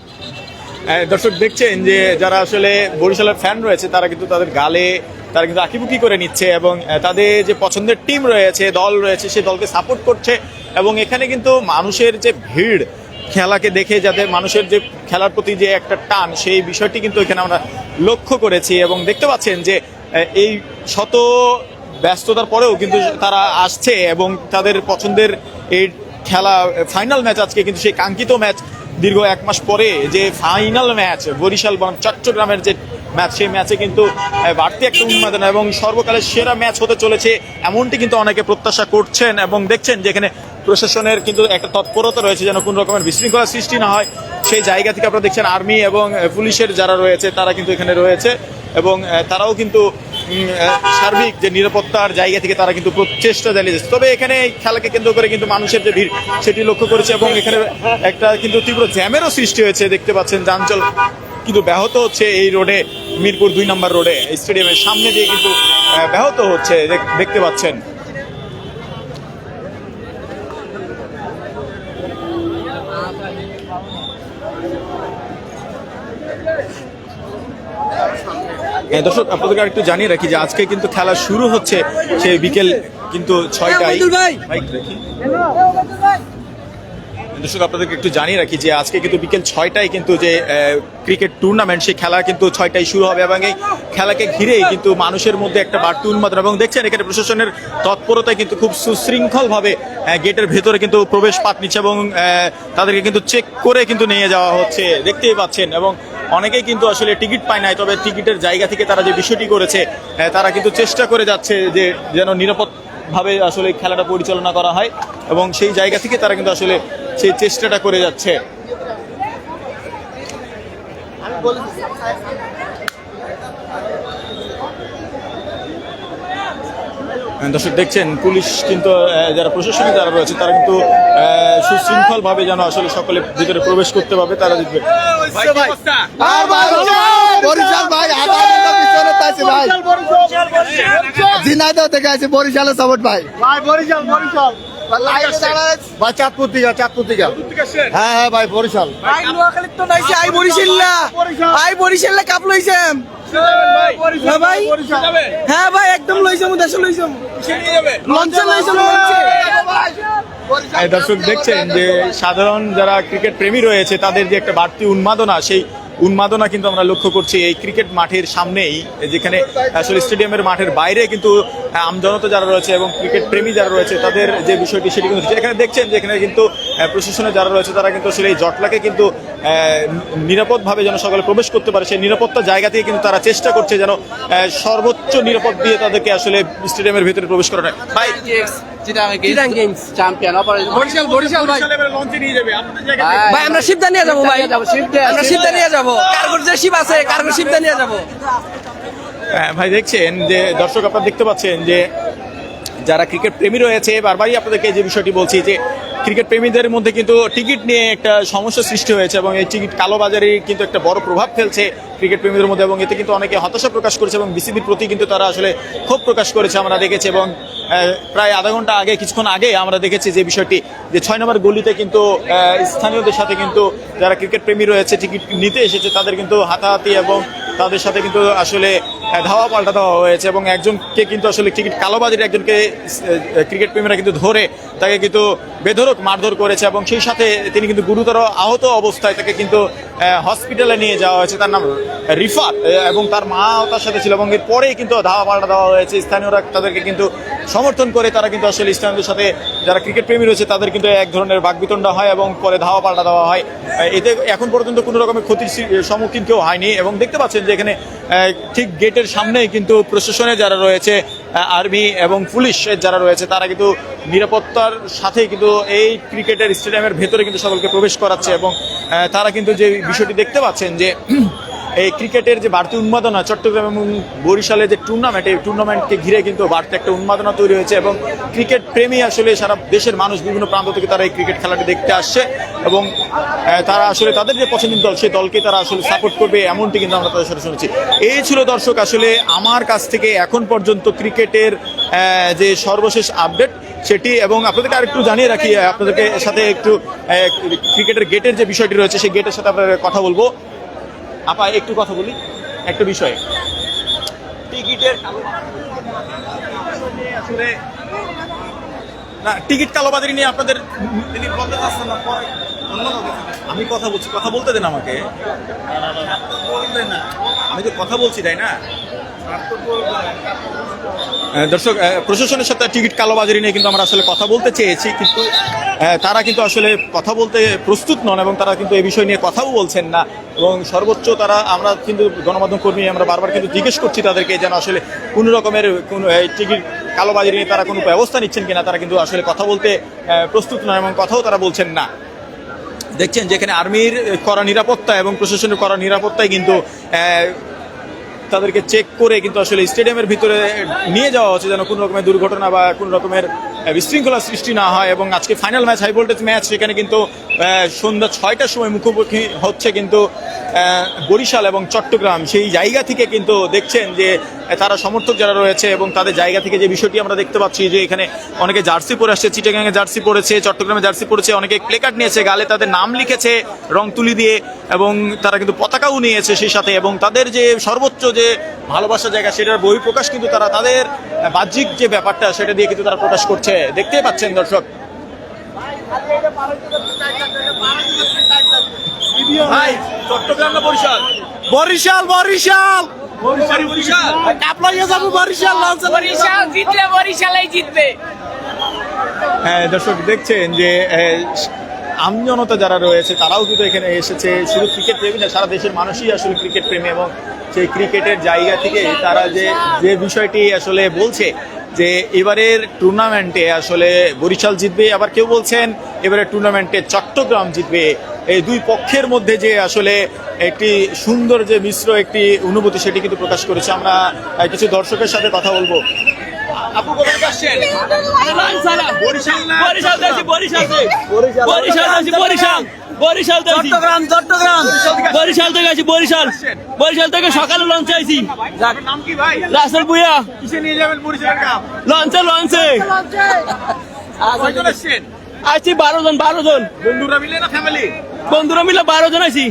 দর্শক দেখছেন যে যারা আসলে বরিশালের ফ্যান রয়েছে তারা কিন্তু তাদের গালে তারা কিন্তু আঁকিবুকি করে নিচ্ছে এবং তাদের যে পছন্দের টিম রয়েছে, দল রয়েছে, সেই দলকে সাপোর্ট করছে এবং এখানে কিন্তু মানুষের যে ভিড় খেলাকে দেখে যাদের মানুষের যে খেলার প্রতি যে একটা টান, সেই বিষয়টি কিন্তু এখানে আমরা লক্ষ্য করেছি এবং দেখতে পাচ্ছেন যে এই শত ব্যস্ততার পরেও কিন্তু তারা আসছে এবং তাদের পছন্দের এই খেলা ফাইনাল ম্যাচ আজকে কিন্তু সেই কাঙ্ক্ষিত ম্যাচ দীর্ঘ 1 মাস পরে যে ফাইনাল ম্যাচ বরিশাল বনাম চট্টগ্রামের যে ম্যাচ, সেই ম্যাচে কিন্তু বাড়তি একটা উন্মাদনা এবং সর্বকালের সেরা ম্যাচ হতে চলেছে এমনটি কিন্তু অনেকে প্রত্যাশা করছেন এবং দেখছেন যেখানে প্রশাসনের কিন্তু একটা তৎপরতা রয়েছে যেন কোনো রকমের বিশৃঙ্খলা সৃষ্টি না হয়। সেই জায়গা থেকে আপনারা দেখছেন আর্মি এবং পুলিশের যারা রয়েছে তারা কিন্তু এখানে রয়েছে এবং তারাও কিন্তু সার্বিক যে নিরাপত্তার জায়গা থেকে তারা কিন্তু প্রচেষ্টা চালিয়ে যাচ্ছে। তবে এখানে এই খেলাকে কেন্দ্র করে কিন্তু মানুষের যে ভিড় সেটি লক্ষ্য করেছে এবং এখানে একটা কিন্তু তীব্র জ্যামেরও সৃষ্টি হয়েছে। দেখতে পাচ্ছেন যানচল কিন্তু ব্যাহত হচ্ছে এই রোডে, মিরপুর 2 নম্বর রোডে স্টেডিয়ামের সামনে দিয়ে কিন্তু ব্যাহত হচ্ছে দেখতে পাচ্ছেন। দর্শক আপনাদেরকে আরেকটু জানিয়ে রাখি যে আজকে কিন্তু খেলা শুরু হচ্ছে সেই বিকেল কিন্তু 6টায়। দর্শক আপনাদেরকে একটু জানিয়ে রাখি যে আজকে কিন্তু বিকেল 6টায় কিন্তু যে ক্রিকেট টুর্নামেন্ট, সেই খেলা কিন্তু 6টায় শুরু হবে এবং এই খেলাকে ঘিরেই কিন্তু মানুষের মধ্যে একটা বাড়তি উন্মাদনা এবং দেখছেন এখানে প্রশাসনের তৎপরতায় কিন্তু খুব সুশৃঙ্খলভাবে গেটের ভেতরে কিন্তু প্রবেশ পাট নিচ্ছে এবং তাদেরকে কিন্তু চেক করে কিন্তু নিয়ে যাওয়া হচ্ছে দেখতেই পাচ্ছেন এবং অনেকেই কিন্তু আসলে টিকিট পায় নাই, তবে টিকিটের জায়গা থেকে তারা যে বিষয়টি করেছে তারা কিন্তু চেষ্টা করে যাচ্ছে যে যেন নিরাপদভাবে আসলে খেলাটা পরিচালনা করা হয় এবং সেই জায়গা থেকে তারা কিন্তু আসলে সেই চেষ্টাটা করে যাচ্ছে। দর্শক দেখছেন পুলিশ কিন্তু যারা প্রশাসনিক যারা রয়েছে তারা কিন্তু সুশৃঙ্খল ভাবে যেন আসলে সকলে ভিতরে প্রবেশ করতে পারবে, তারা জিতবে। ঝিনাইদহ থেকে আছে বরিশালের সাপোর্ট ভাই। বরিশাল বরিশাল ভাই, চাঁদপুর থেকে, চাঁদপুর থেকে। হ্যাঁ হ্যাঁ ভাই বরিশাল। আই বরিশাল কাপ লইছেন? হ্যাঁ ভাই একদম লইছাম, দেশে লইছাম, লঞ্চে লইছাম। দর্শক দেখছেন যে সাধারণ যারা ক্রিকেট প্রেমী রয়েছে তাদের যে একটা বাড়তি উন্মাদনা, সেই উন্মাদনা কিন্তু আমরা লক্ষ্য করছি এই ক্রিকেট মাঠের সামনেই, যেখানে আসলে স্টেডিয়ামের মাঠের বাইরে কিন্তু আমজনতা যারা রয়েছে এবং ক্রিকেট প্রেমী যারা রয়েছে তাদের যে বিষয়টি সেটি কিন্তু এখানে দেখছেন যে এখানে কিন্তু প্রশাসনে যারা রয়েছে তারা কিন্তু আসলে এই জটলাকে কিন্তু নিরাপদভাবে যেন সকলে প্রবেশ করতে পারে সেই নিরাপত্তা জায়গা থেকে কিন্তু তারা চেষ্টা করছে যেন সর্বোচ্চ নিরাপদ দিয়ে তাদেরকে আসলে স্টেডিয়ামের ভিতরে প্রবেশ করানো হয়। ভাই ভাই আমরা শিবদা নিয়ে যাবো, ভাই আমরা শিবদা নিয়ে যাবো, কার্গোর যে শিব আছে কার্গোর শিবদা নিয়ে যাবো। ভাই দেখছেন যে দর্শক আপনারা দেখতে পাচ্ছেন যে যারা ক্রিকেট প্রেমী রয়েছে, বারবারই আপনাদেরকে যে বিষয়টি বলছি যে ক্রিকেট প্রেমীদের মধ্যে কিন্তু টিকিট নিয়ে একটা সমস্যা সৃষ্টি হয়েছে এবং এই টিকিট কালোবাজারি কিন্তু একটা বড় প্রভাব ফেলছে ক্রিকেট প্রেমীদের মধ্যে এবং এতে কিন্তু অনেকে হতাশা প্রকাশ করেছে এবং বিসিবির প্রতি কিন্তু তারা আসলে ক্ষোভ প্রকাশ করেছে আমরা দেখেছি। এবং প্রায় আধা ঘন্টা আগে কিছুক্ষণ আগে আমরা দেখেছি যে বিষয়টি যে 6 নম্বর গলিতে কিন্তু স্থানীয়দের সাথে কিন্তু যারা ক্রিকেট প্রেমী রয়েছে টিকিট নিতে এসেছে তাদের কিন্তু হাতাহাতি এবং তাদের সাথে কিন্তু আসলে ধাওয়া পাল্টা দেওয়া হয়েছে এবং একজনকে কিন্তু আসলে টিকিট কালোবাজারি একজনকে ক্রিকেট প্রেমীরা কিন্তু ধরে তাকে কিন্তু বেধড়ক মারধর করেছে এবং সেই সাথে তিনি কিন্তু গুরুতর আহত অবস্থায় তাকে কিন্তু হসপিটালে নিয়ে যাওয়া হয়েছে। তার নাম রিফাত এবং তার মাও তার সাথে ছিল এবং এরপরেই কিন্তু ধাওয়া পাল্টা দেওয়া হয়েছে। স্থানীয়রা তাদেরকে কিন্তু সমর্থন করে তারা কিন্তু আসলে স্থানীয়দের সাথে যারা ক্রিকেট প্রেমী রয়েছে তাদের কিন্তু এক ধরনের বাকবিতণ্ডা হয় এবং পরে ধাওয়া পাল্টা দেওয়া হয়। এতে এখন পর্যন্ত কোনো রকমের ক্ষতির সম্মুখীন কেউ হয়নি এবং দেখতে পাচ্ছেন যে এখানে ঠিক গেটের সামনেই কিন্তু প্রশাসনে যারা রয়েছে আর্মি এবং পুলিশ যারা রয়েছে তারা কিন্তু নিরাপত্তার সাথে কিন্তু এই ক্রিকেটের স্টেডিয়ামের ভেতরে কিন্তু সকলকে প্রবেশ করাচ্ছে এবং তারা কিন্তু যে বিষয়টি দেখতে পাচ্ছেন যে এই ক্রিকেটের যে বাড়তি উন্মাদনা চট্টগ্রাম এবং বরিশালে যে টুর্নামেন্ট এই টুর্নামেন্টকে ঘিরে কিন্তু বাড়তি একটা উন্মাদনা তৈরি হয়েছে এবং ক্রিকেট প্রেমী আসলে সারা দেশের মানুষ বিভিন্ন প্রান্ত থেকে তারা এই ক্রিকেট খেলাটি দেখতে আসছে এবং তারা আসলে তাদের যে পছন্দের দল সেই দলকে তারা আসলে সাপোর্ট করবে এমনটি কিন্তু আমরা তাদের সাথে শুনেছি। এই ছিল দর্শক আসলে আমার কাছ থেকে এখন পর্যন্ত ক্রিকেটের যে সর্বশেষ আপডেট সেটি এবং আপনাদেরকে আরেকটু জানিয়ে রাখি আপনাদেরকে সাথে একটু ক্রিকেটের গেটের যে বিষয়টি রয়েছে সেই গেটের সাথে আপনারা কথা বলবো। আপা একটু কথা বলি একটা বিষয়ে টিকিটের আসলে না টিকিট কালোবাজারি নিয়ে আপনাদের আমি কথা বলছি কথা বলতে দেন আমাকে আমি তো কথা বলছি তাই না দর্শক প্রশাসনের সাথে টিকিট কালোবাজারি নিয়ে কিন্তু আমরা আসলে কথা বলতে চেয়েছি কিন্তু তারা কিন্তু আসলে কথা বলতে প্রস্তুত নন এবং তারা কিন্তু এই বিষয় নিয়ে কথাও বলছেন না এবং সর্বোচ্চ তারা আমরা কিন্তু গণমাধ্যম কর্মী আমরা বারবার কিন্তু জিজ্ঞেস করছি তাদেরকে যেন আসলে কোনো রকমের কোনো টিকিট কালোবাজারি নিয়ে তারা কোনো ব্যবস্থা নিচ্ছেন কিনা তারা কিন্তু আসলে কথা বলতে প্রস্তুত নয় এবং কথাও তারা বলছেন না। দেখছেন যেখানে আর্মির করা নিরাপত্তা এবং প্রশাসনের করা নিরাপত্তায় কিন্তু তাদেরকে চেক করে কিন্তু আসলে স্টেডিয়ামের ভিতরে নিয়ে যাওয়া হচ্ছে যেন কোনো রকমের দুর্ঘটনা বা কোনো রকমের বিশৃঙ্খলা সৃষ্টি না হয় এবং আজকে final match high voltage match সেখানে কিন্তু সন্ধ্যা 6টার সময় মুখোমুখি হচ্ছে কিন্তু বরিশাল এবং চট্টগ্রাম সেই জায়গা থেকে কিন্তু দেখছেন যে তারা সমর্থক যারা রয়েছে এবং তাদের জায়গা থেকে যে বিষয়টি আমরা দেখতে পাচ্ছি যে এখানে অনেকে জার্সি পরে আসছে, চিটাগাংয়ে জার্সি পরেছে, চট্টগ্রামে জার্সি পরেছে, অনেকে প্লেকার্ড নিয়েছে, গালে তাদের নাম লিখেছে রং তুলি দিয়ে এবং তারা কিন্তু পতাকাও নিয়েছে সেই সাথে এবং তাদের যে সর্বোচ্চ যে ভালোবাসার জায়গা সেটার বহিঃপ্রকাশ কিন্তু তারা তাদের বাহ্যিক যে ব্যাপারটা সেটা দিয়ে কিন্তু তারা প্রকাশ করছে দেখতেই পাচ্ছেন দর্শক। ভাই চট্টগ্রাম না বরিশাল? বরিশাল বরিশাল বরিশাল আপনাকে যাবো বরিশাল বরিশাল জিতলে বরিশালই জিতবে। হ্যাঁ দর্শক দেখছেন যে আমজনতা যারা রয়েছে তারাও কিন্তু এখানে এসেছে, শুধু ক্রিকেট প্রেমী না সারা দেশের মানুষই আসলে ক্রিকেট প্রেমী এবং সেই ক্রিকেটের জায়গা থেকে তারা যে বিষয়টি আসলে বলছে যে এবারের টুর্নামেন্টে আসলে বরিশাল জিতবে, আবার কেউ বলছেন এবারের টুর্নামেন্টে চট্টগ্রাম জিতবে। এই দুই পক্ষের মধ্যে যে আসলে একটি সুন্দর যে মিশ্র একটি অনুভূতি সেটি কিন্তু প্রকাশ করেছে। আমরা কিছু দর্শকের সাথে কথা বলবো। আপু কোথা থেকে আসছেন? বরিশাল না? বরিশাল চট্টগ্রাম বরিশাল থেকে আসি বরিশাল থেকে সকালে লঞ্চে আইছি। নাম কি ভাই? রাসেল ভুইয়া। কিসে নিয়ে যাবেন বরিশালের কাপ? লঞ্চে কয়জন আসছেন? আইছি 12 জন। বন্ধুরা মিলে না ফ্যামিলি? বন্ধুরা মিলে 12 জন আইছি।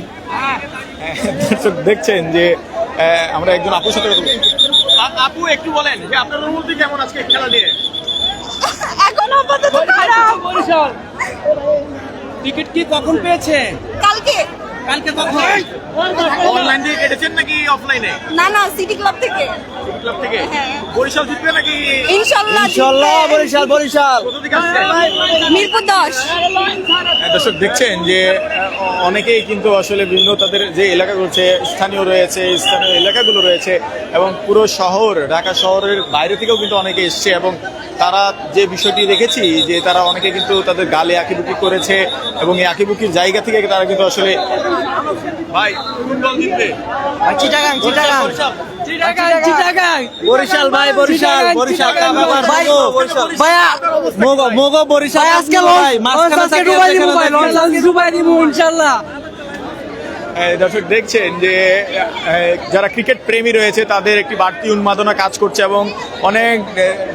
দর্শক দেখছেন যে আমরা একজন আপুর সাথে কথা বলছি। আপু একটু বলেন যে আপনার অনুভূতি কেমন আজকে খেলা নিয়ে? এখন আপাতত খারাপ। টিকিট কি কখন পেয়েছে? কালকে কালকে কখন অনলাইন থেকে কেটেছেন নাকি অফলাইনে? না না, সিটি ক্লাব থেকে। ক্লাব থেকে হ্যাঁ। বরিশাল জিতবে নাকি? ইনশাআল্লাহ বরিশাল বরিশাল কোথা থেকে আসছেন? মিরপুর 10। দর্শক দেখছেন যে অনেকেই কিন্তু আসলে বিভিন্ন তাদের যে এলাকা রয়েছে, স্থানীয় রয়েছে, স্থানীয় এলাকাগুলো রয়েছে এবং পুরো শহর ঢাকা শহরের বাইরে থেকেও কিন্তু অনেকে এসছে এবং তারা যে বিষয়টি দেখেছি যে তারা অনেকে কিন্তু তাদের গালে আঁকিবুকি করেছে এবং এই আঁকিবুকির জায়গা থেকে তারা কিন্তু আসলে ভাই কোন দল জিতবে? চিটাগাং চিটাগাং বরিশাল ভাই, বরিশাল বরিশাল ভাইয়া মোগো বরিশাল আজকে ডুবাই দিব ইনশাআল্লাহ। দর্শক দেখছেন যে যারা ক্রিকেট প্রেমী রয়েছে তাদের একটি বাড়তি উন্মাদনা কাজ করছে এবং অনেক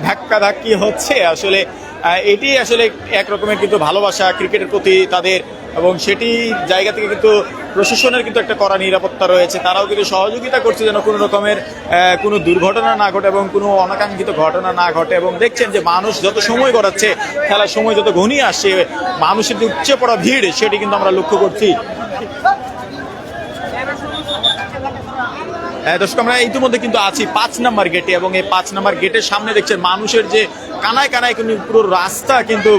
ধাক্কাধাক্কি হচ্ছে আসলে এটি আসলে এক রকমের কিন্তু ভালোবাসা ক্রিকেটের প্রতি তাদের এবং সেটি জায়গা থেকে কিন্তু প্রশাসনের কিন্তু একটা কড়া নিরাপত্তা রয়েছে, তারাও কিন্তু সহযোগিতা করছে যেন কোনো রকমের কোনো দুর্ঘটনা না ঘটে এবং কোনো অনাকাঙ্ক্ষিত ঘটনা না ঘটে এবং দেখছেন যে মানুষ যত সময় গড়াচ্ছে, খেলার সময় যত ঘনিয়ে আসছে, মানুষের যে উপচে পড়া ভিড় সেটি কিন্তু আমরা লক্ষ্য করছি। দর্শক আমরা ইতিমধ্যে কিন্তু আছি 5 নম্বর গেটে এবং এই 5 নম্বর গেটের সামনে দেখছেন মানুষের যে কানায় কানায় কিন্তু পুরো রাস্তা কিন্তু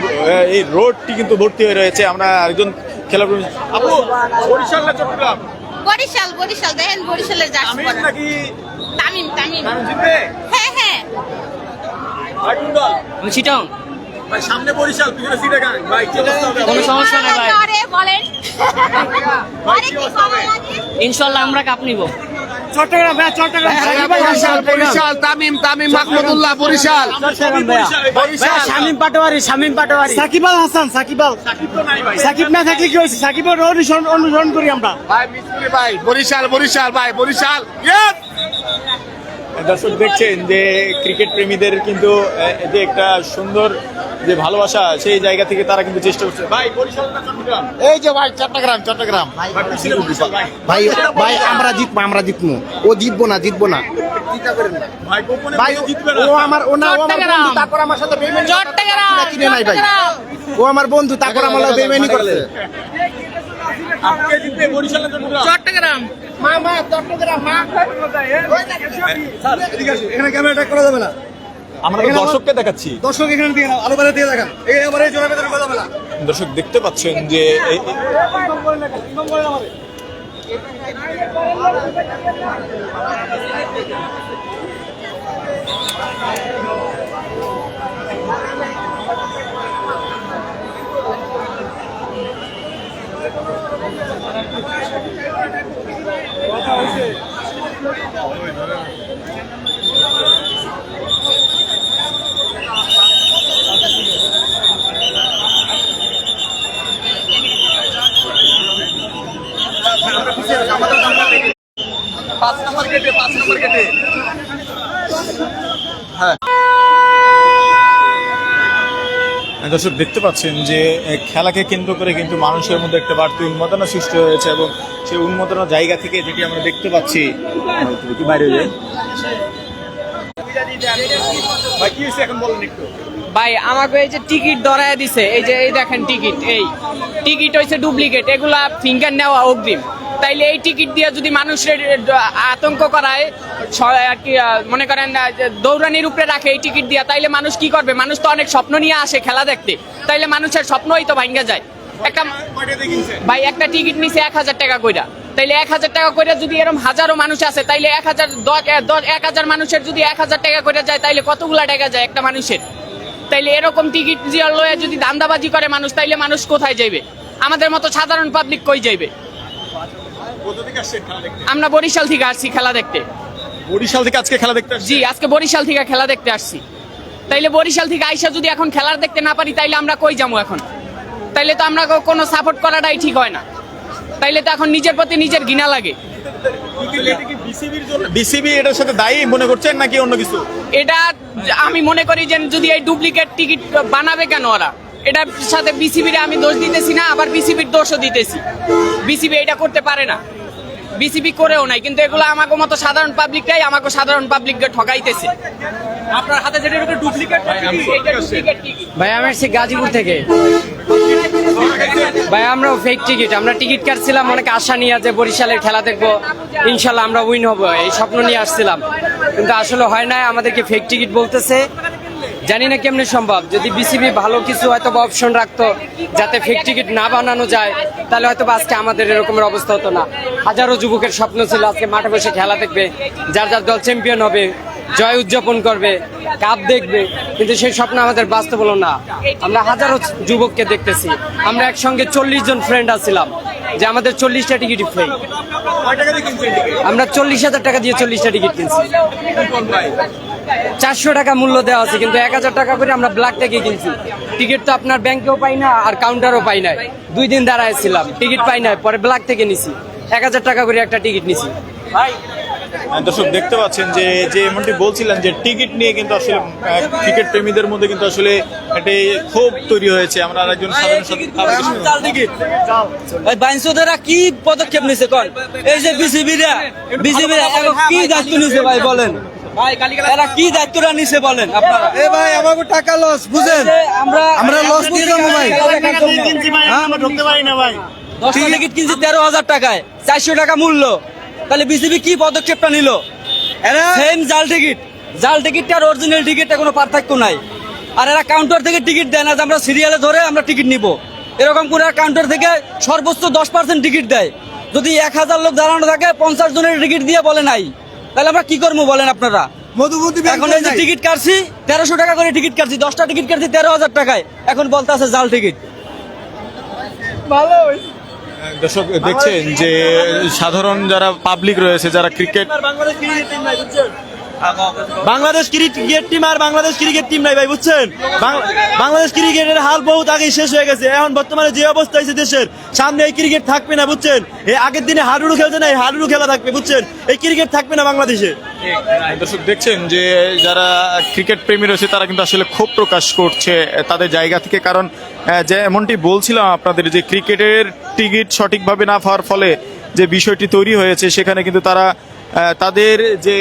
এই রোডটি কিন্তু ভর্তি হয়ে রয়েছে। আমরা একজন খেলা আপু বরিশাল না চট্টগ্রাম? বরিশাল বরিশাল, দেখেন বরিশালের জার্সি পরা। নাকি তামিম তামিম জিতবে? হ্যাঁ হ্যাঁ। ভাই কোন দল? চিটাং। ভাই সামনে বরিশাল পিছনে চিটাগাং, ভাই কি অবস্থা হবে? কোনো সমস্যা নেই ভাই। আরে বলেন ভাই কি অবস্থা হবে? ইনশাআল্লাহ আমরা কাপ নিব। চট্টগ্রাম বরিশাল তামিম তামিম মাহমুদুল্লাহ বরিশাল শামীম পাটোয়ারি সাকিব আল হাসান সাকিব তো নাই ভাই। সাকিব না থাকলে কি হয়েছে? সাকিবের অনুসরণ করি আমরা ভাই মিসপুরি ভাই বরিশাল বরিশাল ভাই বরিশাল। দর্শক দেখছেন যে ক্রিকেট প্রেমীদের কিন্তু যে একটা সুন্দর যে ভালোবাসা সেই জায়গা থেকে তারা কিন্তু চেষ্টা করছে। ভাই বরিশাল না চট্টগ্রাম? এই যে ভাই চট্টগ্রাম ভাই পিছনে বরিশাল ভাই। ভাই ভাই আমরা জিতবো ও জিতবো না ভাই গোপনে ভাই জিতবে না। ও আমার বন্ধু তারপর আমার সাথে বেইমানি কিনে নাই ভাই ও আমার বন্ধু তারপর আমার সাথে বেইমানি করছে। আপনি জিতবে বরিশাল না চট্টগ্রাম? চট্টগ্রাম। এখানে ক্যামেরাটা করা যাবে না, আমরা তো দর্শককে দেখাচ্ছি। দর্শক এখানে দিয়ে নাও, আলো দিয়ে দেখান এবারে জোরে বেদনা করা যাবে না। দর্শক দেখতে পাচ্ছেন যে পাঁচ নম্বর গেটে হ্যাঁ দর্শক দেখতে পাচ্ছেন যে খেলাকে কেন্দ্র করে কিন্তু মানুষের মধ্যে একটা বাড়তি উন্মাদনা সৃষ্টি হয়েছে এবং সেই উন্মাদনার জায়গা থেকে যেটি আমরা দেখতে পাচ্ছি কি বাইরে যায় ভাই কি হয়েছে এখন বলেন একটু। ভাই আমাকে এই যে টিকিট ধরায় দিছে, এই যে এই দেখেন টিকিট হইছে ডুপ্লিকেট, এগুলা ফিঙ্গার নেওয়া অগ্রিম। তাইলে এই টিকিট দিয়ে যদি মানুষের আতঙ্ক করায় আর কি মনে করেন দৌড়ানির উপরে রাখে এই টিকিট দিয়ে, তাইলে মানুষ কি করবে? মানুষ তো অনেক স্বপ্ন নিয়ে আসে খেলা দেখতে, তাইলে মানুষের স্বপ্নই তো ভাঙ্গা যায়। ভাই একটা টিকিট নিছে 1000 টাকা কইরা, তাইলে 1000 টাকা কইরা যদি এরকম হাজারো মানুষ আছে তাইলে 1000 মানুষের যদি 1000 টাকা কইরা যায় তাইলে কতগুলা টাকা যায় একটা মানুষের? তাইলে এরকম টিকিট লয়ে যদি দান্দাবাজি করে মানুষ, তাইলে মানুষ কোথায় যাইবে? আমাদের মতো সাধারণ পাবলিক কই যাইবে? আমরা বরিশাল থেকে আসছি খেলা দেখতে। বরিশাল থেকে আজকে খেলা দেখতে জি, আজকে বরিশাল থেকে খেলা দেখতে আসছি। তাইলে বরিশাল থেকে আইসা যদি এখন খেলা দেখতে না পারি তাইলে আমরা কই যাবো এখন? তাইলে তো আমরা কোনো সাপোর্ট করাটাই ঠিক হয় না, তাইলে তো এখন নিজের প্রতি নিজের ঘৃণা লাগে। বিসিবি এটার সাথে দায়ী মনে করছেন নাকি অন্য কিছু? এটা আমি মনে করি যে যদি এই ডুপ্লিকেট টিকিট বানাবে কেন ওরা, এটার সাথে বিসিবির আমি দোষ দিতেছি না, আবার বিসিবির দোষও দিতেছি। বিসিবি এটা করতে পারে না, বিসিবি করেও নাই, কিন্তু এগুলো আমাকে মতো সাধারণ পাবলিকটাই আমাকে সাধারণ পাবলিককে ঠকাইতেছে। আপনার হাতে যেটা ডুপ্লিকেট ভাই আমি আসছি গাজীপুর থেকে। ভাই আমরাও ফেক টিকিট, আমরা টিকিট কাটছিলাম অনেক আশা নিয়ে যে বরিশালের খেলা দেখবো, ইনশাল্লাহ আমরা উইন হবো এই স্বপ্ন নিয়ে আসছিলাম, কিন্তু আসলে হয় না, আমাদেরকে ফেক টিকিট বলতেছে। জানি না কেমনে সম্ভব, যদি বিসিবি ভালো কিছু হয়তো বা অপশন রাখতো যাতে ফেক টিকিট না বানানো যায়, তাহলে হয়তো আজকে আমাদের এরকমের অবস্থা হতো না। হাজারো যুবকের স্বপ্ন ছিল আজকে মাঠে বসে খেলা দেখবে, যার যার দল চ্যাম্পিয়ন হবে, জয় উদযাপন করবে, কাপ দেখবে, কিন্তু সেই স্বপ্ন আমাদের বাস্তব হলো না। আমরা হাজারো যুবককে দেখতেছি, আমরা একসঙ্গে 40 জন ফ্রেন্ড আছিলাম, যে আমাদের 40টা টিকিট ফ্রি। আমরা 40,000 টাকা দিয়ে 40টা টিকিট কিনছি। 400 টাকা মূল্য দেওয়া আছে, কিন্তু 1000 টাকা করে আমরা ব্ল্যাক থেকে কিনছি। টিকিট তো আপনার ব্যাংকেও পাই না আর কাউন্টারও পাই না, 2 দিন দাঁড়াইছিলাম, টিকিট পাই না, পরে ব্ল্যাক থেকে নিছি, 1000 টাকা করে একটা টিকিট নিছি। দর্শক দেখতে পাচ্ছেন যে এমনটি বলছিলেন যে টিকিট নিয়ে কিন্তু আসলে ক্রিকেট প্রেমীদের মধ্যে কিন্তু আসলে একটি ক্ষোভ তৈরি হয়েছে। আমরা আরেকজন বাইনসোদেরা কি পদক্ষেপ নিছে কল, এই যে বিসিবিরা কি দায়িত্ব নিছে ভাই বলেন, এরা কি দায়িত্বটা নিছে বলেন আপনারা? এ ভাই আমাকে টাকা লস বুঝেন, আমরা লস বুঝলাম ভাই। আমরা ঢুকতে পারি না ভাই। 10টা টিকিট কিনছি 13,000 টাকায়, 400 টাকা মূল্য, তাহলে বিসিবি কি পদক্ষেপটা নিল? সেম জাল টিকিট আর অরিজিনাল টিকিটটা কোনো পার্থক্য নাই। আর এরা কাউন্টার থেকে টিকিট দেয় না যে আমরা সিরিয়ালে ধরে আমরা টিকিট নিব, এরকম করে কাউন্টার থেকে সর্বোচ্চ 10% টিকিট দেয়। যদি 1000 লোক দাঁড়ানো থাকে 50 জনের টিকিট দিয়ে বলে নাই, তাহলে আমরা কি করবো বলেন আপনারা? এখন এই যে টিকিট কাটছি 1300 টাকা করে টিকিট কাটছি, 10টা টিকিট কাটছি 13,000 টাকায়, এখন বলতে আছে জাল টিকিট। দর্শক দেখছেন যে সাধারণ যারা পাবলিক রয়েছে, যারা ক্রিকেট বাংলাদেশ ক্রিকেট টিম আর বাংলাদেশ ক্রিকেট টিম নাই ভাই, বুঝছেন? বাংলাদেশ ক্রিকেটের হাল বহুত আগে শেষ হয়ে গেছে। এখন বর্তমানে যে অবস্থা হয়েছে দেশের, সামনে এই ক্রিকেট থাকবে না, বুঝছেন? এই আগের দিনে হাডুডু খেলছে না, এই হাডুডু খেলা থাকবে, বুঝছেন? এই ক্রিকেট থাকবে না বাংলাদেশে। দর্শক দেখছেন যে যারা ক্রিকেট প্রেমী রয়েছে তারা কিন্তু আসলে ক্ষোভ প্রকাশ করছে তাদের জায়গা থেকে। কারণ যে এমনটি বলছিলাম আপনাদের, যে ক্রিকেটের টিকিট সঠিকভাবে না পাওয়ার ফলে যে বিষয়টি তৈরি হয়েছে, সেখানে কিন্তু তারা তাদের যে